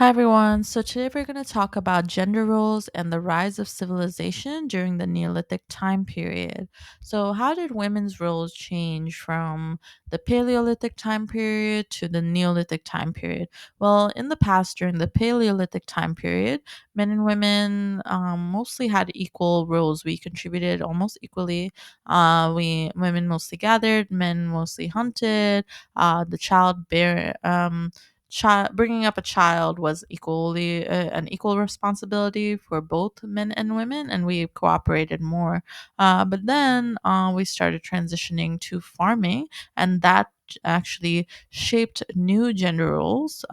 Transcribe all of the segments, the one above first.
Hi everyone. So today we're going to talk about gender roles and the rise of civilization during the Neolithic time period. So how did women's roles change from the Paleolithic time period to the Neolithic time period? Well, in the past, during the Paleolithic time period, men and women mostly had equal roles. We contributed almost equally. We women mostly gathered, men mostly hunted. The child bear bringing up a child was equally an equal responsibility for both men and women, and we cooperated more. But then we started transitioning to farming, and that actually shaped new gender roles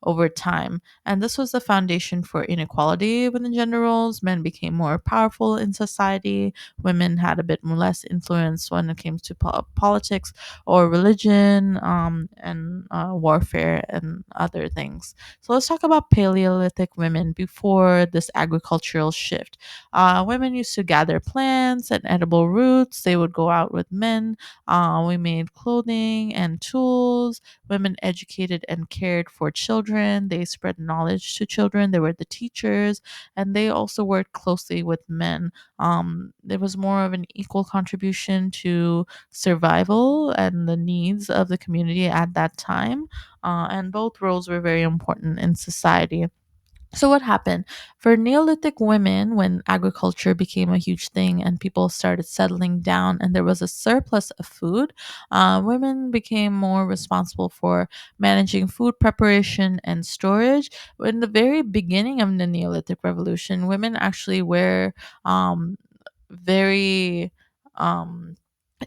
over time. And this was the foundation for inequality within gender roles. Men became more powerful in society. Women had a bit more less influence when it came to politics or religion, and warfare and other things. So let's talk about Paleolithic women before this agricultural shift. Women used to gather plants and edible roots. They would go out with men. We made clothing and tools. Women educated and cared for children. They spread knowledge to children. They were the teachers, and they also worked closely with men. There was more of an equal contribution to survival and the needs of the community at that time. And both roles were very important in society. So, what happened? For Neolithic women, when agriculture became a huge thing and people started settling down and there was a surplus of food, women became more responsible for managing food preparation and storage. In the very beginning of the Neolithic Revolution, women actually were um, very. Um,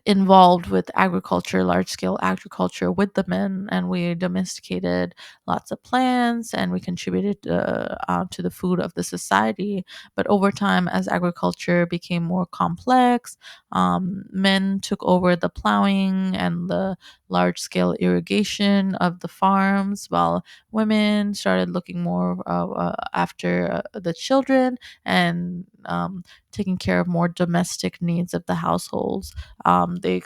involved with agriculture, large scale agriculture with the men, and we domesticated lots of plants and we contributed to the food of the society. But over time, as agriculture became more complex, men took over the plowing and the large scale irrigation of the farms, while women started looking more after the children and taking care of more domestic needs of the households. They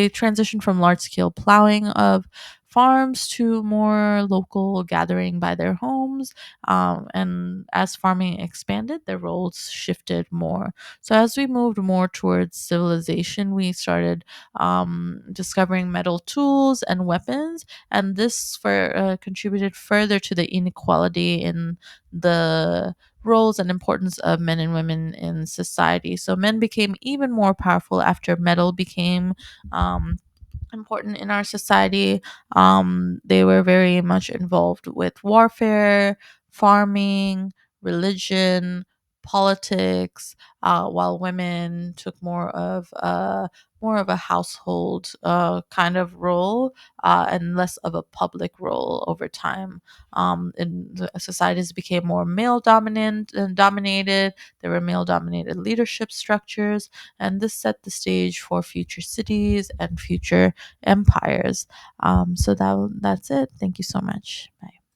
transitioned from large scale plowing of farms to more local gathering by their homes. And as farming expanded, their roles shifted more. So as we moved more towards civilization, we started discovering metal tools and weapons, and this contributed further to the inequality in the roles and importance of men and women in society. So men became even more powerful after metal became um, important in our society. They were very much involved with warfare, farming, religion, politics, while women took more of a household kind of role, and less of a public role over time. And the societies became more male dominant and dominated. There were male dominated leadership structures, and this set the stage for future cities and future empires. So that's it. Thank you so much. Bye.